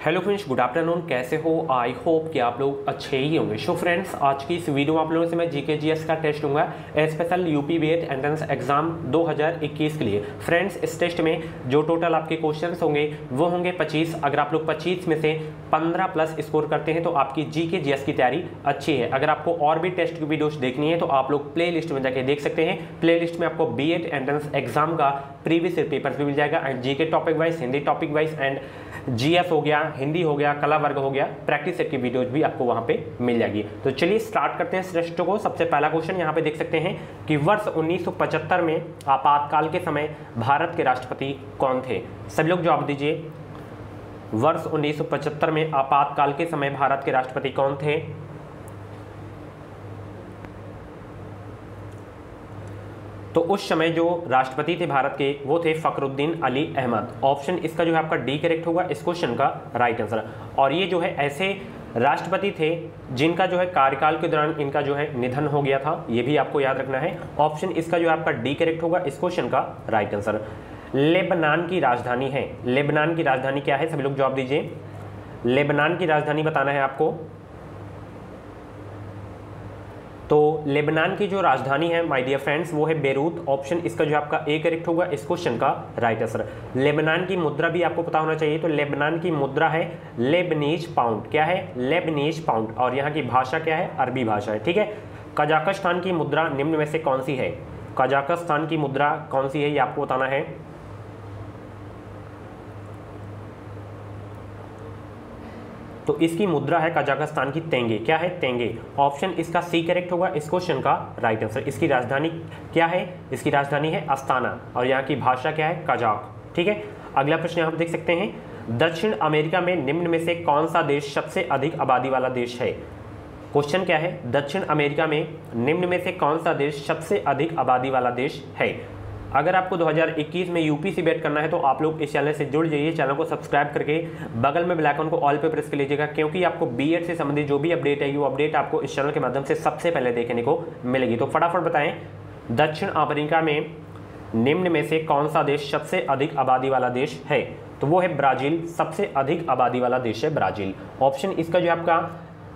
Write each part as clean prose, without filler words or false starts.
Hello friends, good afternoon. कैसे हो? I hope कि आप लोग अच्छे ही होंगे। सो फ्रेंड्स, आज की इस वीडियो में आप लोगों से मैं जीके जीएस का टेस्ट लूंगा special UP BEd entrance exam 2021 के लिए। फ्रेंड्स, इस टेस्ट में जो टोटल आपके क्वेश्चंस होंगे वो होंगे 25। अगर आप लोग 25 में से 15 प्लस स्कोर करते हैं तो आपकी जीके जीएस की तैयारी अच्छी है। अगर आपको और भी टेस्ट की वीडियोस देखनी है तो आप लोग प्ले लिस्ट में जाके देख सकते हैं। प्ले लिस्ट में आपको बीएड एंट्रेंस एग्जाम का प्रीवियस पेपर्स भी मिल जाएगा and GK topic wise, Hindi topic wise and GS हो गया, हिंदी हो गया, कला वर्ग हो गया, प्रैक्टिस सेट की वीडियोज भी आपको वहां पे मिल जाएगी। तो चलिए स्टार्ट करते हैं इस टेस्ट को। सबसे पहला क्वेश्चन यहाँ पे देख सकते हैं कि वर्ष 1975 में आपातकाल के समय भारत के राष्ट्रपति कौन थे? सभी लोग जवाब दीजिए। वर्ष 1975 में आपातकाल के समय भारत के राष्ट्रपति कौन थे? तो उस समय जो राष्ट्रपति थे भारत के वो थे फखरुद्दीन अली अहमद। ऑप्शन इसका जो है आपका डी करेक्ट होगा इस क्वेश्चन का राइट आंसर। और ये जो है ऐसे राष्ट्रपति थे जिनका जो है कार्यकाल के दौरान इनका जो है निधन हो गया था, ये भी आपको याद रखना है। ऑप्शन इसका जो है आपका डी करेक्ट होगा इस क्वेश्चन का राइट आंसर। लेबनान की राजधानी है, लेबनान की राजधानी क्या है? सभी लोग जवाब दीजिए। लेबनान की राजधानी बताना है आपको। तो लेबनान की जो राजधानी है माय डियर फ्रेंड्स वो है बेरूत। ऑप्शन इसका जो आपका ए करेक्ट होगा इस क्वेश्चन का राइट आंसर। लेबनान की मुद्रा भी आपको पता होना चाहिए। तो लेबनान की मुद्रा है लेबनीज पाउंड। क्या है? Lebanese pound. और यहाँ की भाषा क्या है? अरबी भाषा है। ठीक है। कजाकिस्तान की मुद्रा निम्न में से कौन सी है? कजाकिस्तान की मुद्रा कौन सी है ये आपको बताना है। तो इसकी मुद्रा है कजाकिस्तान की तेंगे। क्या है? तेंगे। ऑप्शन इसका सी करेक्ट होगा इस क्वेश्चन का राइट आंसर। इसकी राजधानी क्या है? इसकी राजधानी है अस्ताना और यहाँ की भाषा क्या है? कजाक। ठीक है। अगला प्रश्न यहाँ पर देख सकते हैं, दक्षिण अमेरिका में निम्न में से कौन सा देश सबसे अधिक आबादी वाला देश है? क्वेश्चन क्या है? दक्षिण अमेरिका में निम्न में से कौन सा देश सबसे अधिक आबादी वाला देश है? अगर आपको 2021 में यूपी से बेट करना है तो आप लोग इस चैनल से जुड़ जाइए। चैनल को सब्सक्राइब करके बगल में बेल आइकन को ऑल पे प्रेस कर लीजिएगा, क्योंकि आपको बीएड से संबंधित जो भी अपडेट है वो अपडेट आपको इस चैनल के माध्यम से सबसे पहले देखने को मिलेगी। तो फटाफट बताएं, दक्षिण अमेरिका में निम्न में से कौन सा देश सबसे अधिक आबादी वाला देश है? तो वो है ब्राजील। सबसे अधिक आबादी वाला देश है ब्राजील। ऑप्शन इसका जो आपका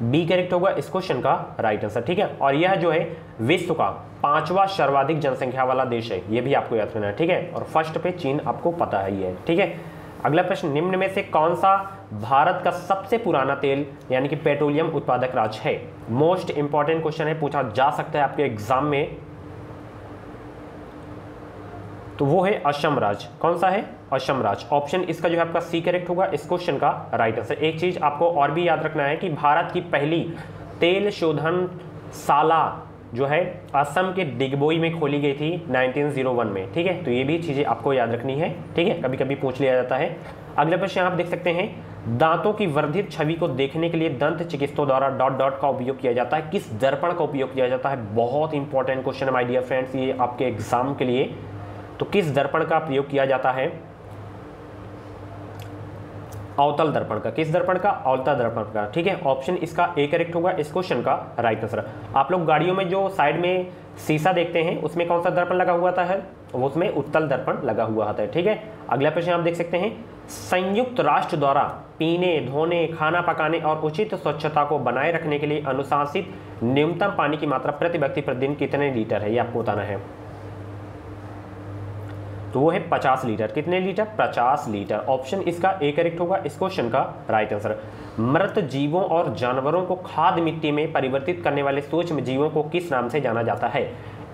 बी करेक्ट होगा इस क्वेश्चन का राइट आंसर। ठीक है। और यह जो है विश्व का 5वां सर्वाधिक जनसंख्या वाला देश है, ये भी आपको याद रखना है। ठीक है। और फर्स्ट पे चीन आपको पता ही है। ठीक है। अगला प्रश्न, निम्न में से कौन सा भारत का सबसे पुराना तेल यानी कि पेट्रोलियम उत्पादक राज्य है? मोस्ट इंपॉर्टेंट क्वेश्चन है, पूछा जा सकता है आपके एग्जाम में। तो वो है असम राज्य। कौन सा है? असम राज्य। ऑप्शन इसका जो है आपका सी करेक्ट होगा इस क्वेश्चन का राइट आंसर। एक चीज आपको और भी याद रखना है कि भारत की पहली तेल शोधनशाला जो है असम के डिगबोई में खोली गई थी 1901 में। ठीक है। तो ये भी चीजें आपको याद रखनी है। ठीक है। कभी कभी पूछ लिया जाता है। अगले प्रश्न आप देख सकते हैं, दांतों की वर्धित छवि को देखने के लिए दंत चिकित्सकों द्वारा डॉट डॉट का उपयोग किया जाता है। किस दर्पण का उपयोग किया जाता है? बहुत इंपॉर्टेंट क्वेश्चन है माय डियर फ्रेंड्स, ये आपके एग्जाम के लिए। तो किस दर्पण का प्रयोग किया जाता है? अवतल दर्पण का। किस दर्पण का? अवतल दर्पण का। ठीक है। ऑप्शन इसका ए करेक्ट होगा इस क्वेश्चन का राइट आंसर। आप लोग गाड़ियों में जो साइड में शीशा देखते हैं उसमें कौन सा दर्पण लगा हुआ है? उसमें उत्तल दर्पण लगा हुआ होता है। ठीक है। अगला प्रश्न आप देख सकते हैं, संयुक्त राष्ट्र द्वारा पीने, धोने, खाना पकाने और उचित स्वच्छता को बनाए रखने के लिए अनुशासित न्यूनतम पानी की मात्रा प्रति व्यक्ति प्रतिदिन कितने लीटर है? ये आपको बताना है। तो वो है 50 लीटर। कितने लीटर? 50 लीटर। ऑप्शन इसका ए करेक्ट होगा इस क्वेश्चन का राइट आंसर। मृत जीवों और जानवरों को खाद मिट्टी में परिवर्तित करने वाले सूक्ष्म जीवों को किस नाम से जाना जाता है?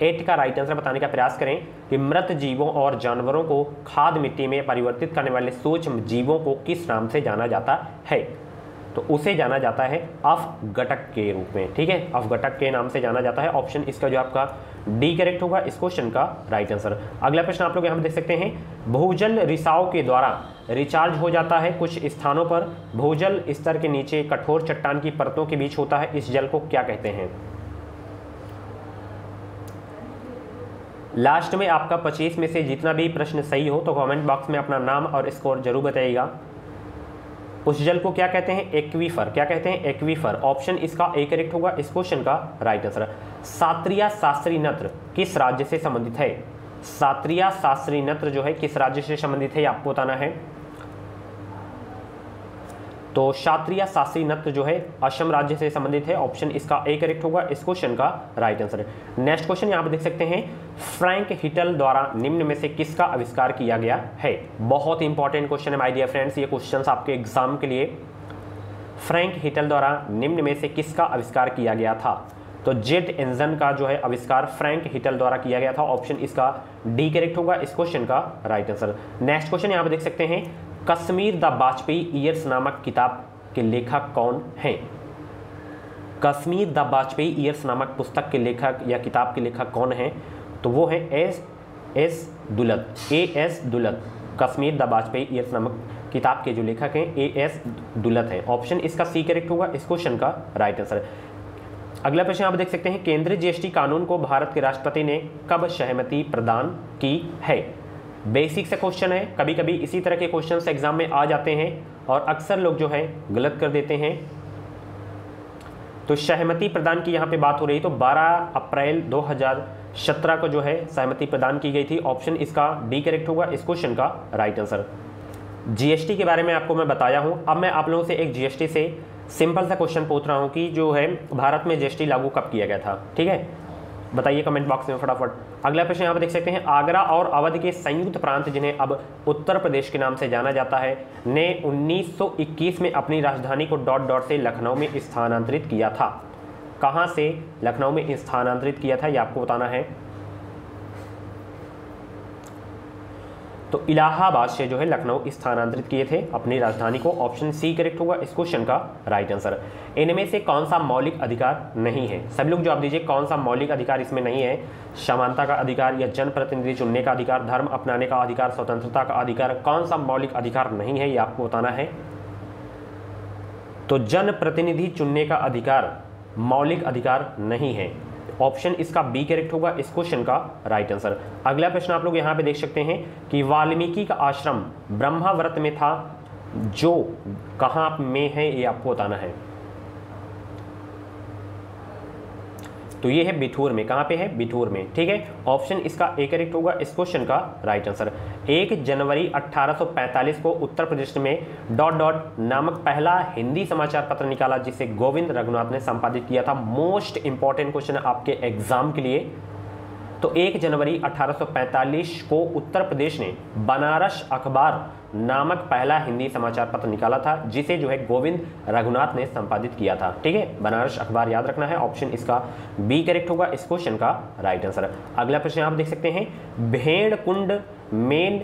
8 का राइट आंसर बताने का प्रयास करें कि मृत जीवों और जानवरों को खाद मिट्टी में परिवर्तित करने वाले सूक्ष्म जीवों को किस नाम से जाना जाता है? तो उसे जाना जाता है अपघटक के रूप में। ठीक है। अपघटक के नाम से जाना जाता है। ऑप्शन इसका जो आपका डी करेक्ट होगा इस क्वेश्चन का राइट आंसर। अगला प्रश्न आप लोग यहाँ देख सकते हैं, भूजल रिसाव के द्वारा रिचार्ज हो जाता है कुछ स्थानों पर भूजल स्तर के नीचे कठोर चट्टान की परतों के बीच होता है, इस जल को क्या कहते हैं? लास्ट में आपका 25 में से जितना भी प्रश्न सही हो तो कमेंट बॉक्स में अपना नाम और स्कोर जरूर बताइएगा। उस जल को क्या कहते हैं? एक्वीफर। क्या कहते हैं? एक्वीफर। ऑप्शन इसका ए करेक्ट होगा इस क्वेश्चन का राइट आंसर। सात्रिया शास्त्री नत्र किस राज्य से संबंधित है? सात्रिया शास्त्री नत्र जो है किस राज्य से संबंधित है आपको बताना है। तो क्षत्रिय शास्त्रीय नृत्य जो है असम राज्य से संबंधित है। ऑप्शन इसका ए करेक्ट होगा इस क्वेश्चन का राइट आंसर। नेक्स्ट क्वेश्चन यहाँ पे देख सकते हैं, फ्रैंक हिटल द्वारा निम्न में से किसका आविष्कार किया गया है। बहुत इंपॉर्टेंट क्वेश्चन है माय डियर फ्रेंड्स, ये क्वेश्चन आपके एग्जाम के लिए। फ्रैंक हिटल द्वारा निम्न में से किसका आविष्कार किया गया था। तो जेट इंजन का जो है आविष्कार फ्रैंक हिटल द्वारा किया गया था। ऑप्शन इसका डी करेक्ट होगा इस क्वेश्चन का राइट आंसर। नेक्स्ट क्वेश्चन यहाँ पे देख सकते हैं, कश्मीर द वाजपेयी ईयर्स नामक किताब के लेखक कौन हैं। कश्मीर द वाजपेयी ईयर्स नामक पुस्तक के लेखक या किताब के लेखक कौन हैं, तो वो है S Dulat. Kashmir the Vajpayee years नामक किताब के जो लेखक हैं एस दुलत हैं। ऑप्शन इसका सी करेक्ट होगा इस क्वेश्चन का राइट आंसर। अगला प्रश्न आप देख सकते हैं, केंद्रीय जीएसटी कानून को भारत के राष्ट्रपति ने कब सहमति प्रदान की है। बेसिक से क्वेश्चन है, कभी कभी इसी तरह के क्वेश्चन एग्जाम में आ जाते हैं और अक्सर लोग जो है गलत कर देते हैं। तो सहमति प्रदान की यहाँ पे बात हो रही है, तो 12 अप्रैल 2017 को जो है सहमति प्रदान की गई थी। ऑप्शन इसका डी करेक्ट होगा इस क्वेश्चन का राइट आंसर। जीएसटी के बारे में आपको मैं बताया हूं। अब मैं आप लोगों से एक जीएसटी से सिंपल सा क्वेश्चन पूछ रहा हूं कि जो है भारत में जीएसटी लागू कब किया गया था। ठीक है, बताइए कमेंट बॉक्स में फटाफट। अगला प्रश्न यहाँ पर देख सकते हैं, आगरा और अवध के संयुक्त प्रांत जिन्हें अब उत्तर प्रदेश के नाम से जाना जाता है ने 1921 में अपनी राजधानी को ... से लखनऊ में स्थानांतरित किया था। कहाँ से लखनऊ में स्थानांतरित किया था ये आपको बताना है। तो इलाहाबाद से जो है लखनऊ स्थानांतरित किए थे अपनी राजधानी को। ऑप्शन सी करेक्ट होगा इस क्वेश्चन का राइट आंसर। इनमें से कौन सा मौलिक अधिकार नहीं है। सभी लोग जवाब दीजिए, कौन सा मौलिक अधिकार इसमें नहीं है। समानता का अधिकार या जनप्रतिनिधि चुनने का अधिकार, धर्म अपनाने का अधिकार, स्वतंत्रता का अधिकार, कौन सा मौलिक अधिकार नहीं है ये आपको बताना है। तो जनप्रतिनिधि चुनने का अधिकार मौलिक अधिकार नहीं है। ऑप्शन इसका बी करेक्ट होगा इस क्वेश्चन का राइट आंसर। अगला प्रश्न आप लोग यहाँ पे देख सकते हैं कि वाल्मीकि का आश्रम ब्रह्मावर्त में था, जो कहाँ में है ये आपको बताना है। तो ये है बिठूर में। कहाँ पे है? बिठूर में। ठीक है, ऑप्शन इसका ए करेक्ट होगा इस क्वेश्चन का राइट आंसर। 1 जनवरी 1845 को उत्तर प्रदेश में ... नामक पहला हिंदी समाचार पत्र निकाला, जिसे गोविंद रघुनाथ ने संपादित किया था। मोस्ट इंपॉर्टेंट क्वेश्चन है आपके एग्जाम के लिए। तो 1 जनवरी 1845 को उत्तर प्रदेश ने बनारस अखबार नामक पहला हिंदी समाचार पत्र निकाला था, जिसे जो है गोविंद रघुनाथ ने संपादित किया था। ठीक है, बनारस अखबार याद रखना है। ऑप्शन इसका बी करेक्ट होगा इस क्वेश्चन का राइट आंसर। अगला प्रश्न आप देख सकते हैं, भेड़ कुंड मेन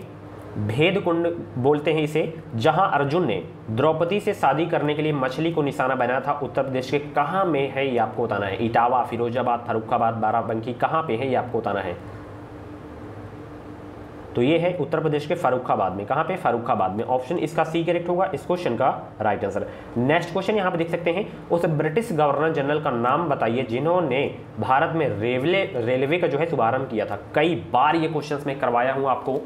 भेद कुंड बोलते हैं इसे, जहां अर्जुन ने द्रौपदी से शादी करने के लिए मछली को निशाना बनाया था, उत्तर प्रदेश के कहां में है ये आपको बताना है। इटावा, फिरोजाबाद, फर्रुखाबाद, बाराबंकी, कहां पे है ये आपको बताना है। तो ये है उत्तर प्रदेश के फर्रुखाबाद में। कहां पे? फर्रुखाबाद में। ऑप्शन इसका सी करेक्ट होगा इस क्वेश्चन का राइट आंसर। नेक्स्ट क्वेश्चन यहां पे देख सकते हैं, उस ब्रिटिश गवर्नर जनरल का नाम बताइए जिन्होंने भारत में रेलवे का जो है शुभारंभ किया था। कई बार ये क्वेश्चन में करवाया हूं आपको,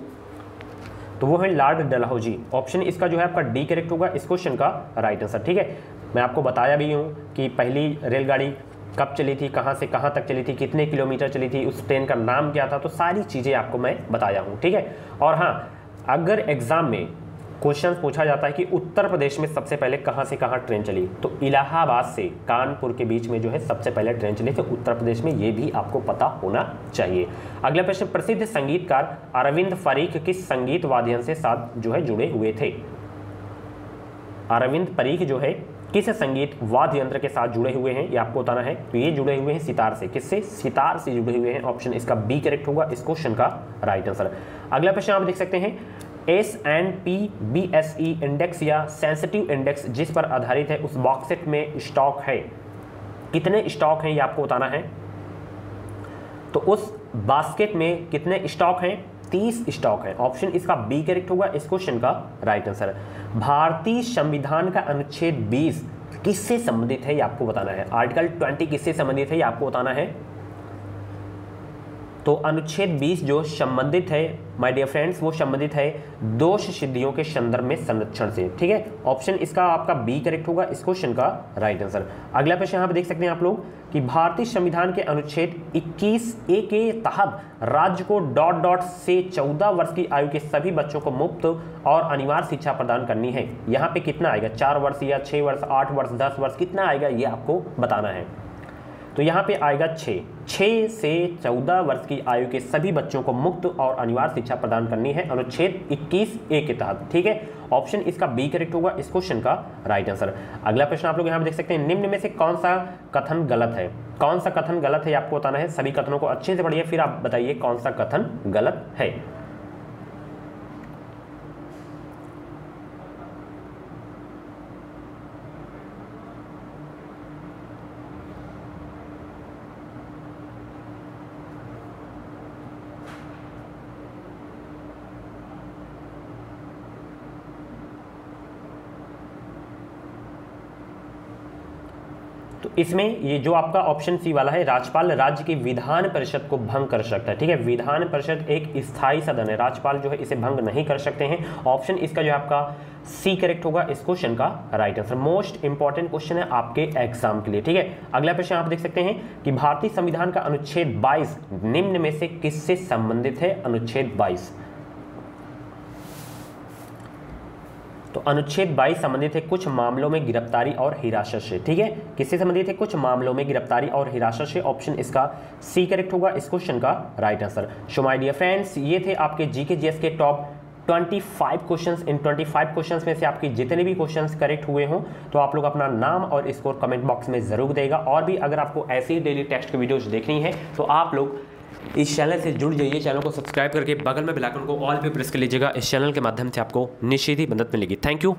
तो वो है लॉर्ड डलहौजी। ऑप्शन इसका जो है आपका डी करेक्ट होगा इस क्वेश्चन का राइट आंसर। ठीक है, मैं आपको बताया भी हूँ कि पहली रेलगाड़ी कब चली थी, कहाँ से कहाँ तक चली थी, कितने किलोमीटर चली थी, उस ट्रेन का नाम क्या था, तो सारी चीज़ें आपको मैं बताया हूँ। ठीक है, और हाँ, अगर एग्जाम में क्वेश्चन पूछा जाता है कि उत्तर प्रदेश में सबसे पहले कहाँ से कहाँ ट्रेन चली, तो इलाहाबाद से कानपुर के बीच में जो है सबसे पहले ट्रेन चली थी उत्तर प्रदेश में। ये भी आपको पता होना चाहिए। अगला प्रश्न, प्रसिद्ध संगीतकार अरविंद फरीक किस संगीत वाद्य से साथ जो है जुड़े हुए थे। अरविंद फरीक जो है किस संगीत वाद्य यंत्र के साथ जुड़े हुए हैं ये आपको बताना है। तो ये जुड़े हुए हैं सितार से। किससे? सितार से जुड़े हुए हैं। ऑप्शन इसका बी करेक्ट होगा इस क्वेश्चन का राइट आंसर। अगला प्रश्न आप देख सकते हैं, S&P BSE इंडेक्स या सेंसिटिव इंडेक्स जिस पर आधारित है उस बॉक्सेट में स्टॉक है। कितने स्टॉक हैं ये आपको बताना है। तो उस बास्केट में कितने स्टॉक हैं? 30 स्टॉक है। ऑप्शन इसका बी करेक्ट होगा इस क्वेश्चन का राइट आंसर। भारतीय संविधान का अनुच्छेद 20 किससे संबंधित है ये आपको बताना है। आर्टिकल 20 किससे संबंधित है ये आपको बताना है। तो अनुच्छेद 20 जो संबंधित है माय डियर फ्रेंड्स, वो संबंधित है दोष सिद्धियों के संदर्भ में संरक्षण से। ठीक है, ऑप्शन इसका आपका बी करेक्ट होगा इस क्वेश्चन का राइट आंसर। अगला प्रश्न यहाँ पे देख सकते हैं आप लोग कि भारतीय संविधान के अनुच्छेद 21A के तहत राज्य को ... से 14 वर्ष की आयु के सभी बच्चों को मुफ्त और अनिवार्य शिक्षा प्रदान करनी है। यहाँ पे कितना आएगा, 4 वर्ष या 6 वर्ष, 8 वर्ष, 10 वर्ष, कितना आएगा ये आपको बताना है। तो यहाँ पे आएगा 6 से 14 वर्ष की आयु के सभी बच्चों को मुफ्त और अनिवार्य शिक्षा प्रदान करनी है अनुच्छेद 21A के तहत। ठीक है, ऑप्शन इसका बी करेक्ट होगा इस क्वेश्चन का राइट आंसर। अगला प्रश्न आप लोग यहाँ पे देख सकते हैं, निम्न में से कौन सा कथन गलत है। कौन सा कथन गलत है आपको बताना है। सभी कथनों को अच्छे से पढ़िए, फिर आप बताइए कौन सा कथन गलत है। तो इसमें ये जो आपका ऑप्शन सी वाला है, राज्यपाल राज्य की विधान परिषद को भंग कर सकता है। ठीक है, विधान परिषद एक स्थायी सदन है, राज्यपाल जो है इसे भंग नहीं कर सकते हैं। ऑप्शन इसका जो है आपका सी करेक्ट होगा इस क्वेश्चन का right answer. Most important question है आपके एग्जाम के लिए। ठीक है, अगला प्रश्न आप देख सकते हैं कि भारतीय संविधान का अनुच्छेद 22 निम्न में से किससे संबंधित है। अनुच्छेद 22, तो अनुच्छेद 22 संबंधित है कुछ मामलों में गिरफ्तारी और हिरासत से। ठीक है, किससे संबंधित है, कुछ मामलों में गिरफ्तारी और हिरासत से। ऑप्शन इसका सी करेक्ट होगा इस क्वेश्चन का right answer. So my dear friends, ये थे आपके जीके जीएस के टॉप 25 क्वेश्चंस। इन 25 क्वेश्चंस में से आपके जितने भी क्वेश्चंस करेक्ट हुए हों तो आप लोग अपना नाम और स्कोर कमेंट बॉक्स में जरूर देगा। और भी अगर आपको ऐसी डेली टेस्ट की वीडियोज देखनी है तो आप लोग इस चैनल से जुड़ जाइए। चैनल को सब्सक्राइब करके बगल में बेल आइकन को ऑल पे प्रेस कर लीजिएगा। इस चैनल के माध्यम से आपको निश्चित ही मदद मिलेगी। Thank you.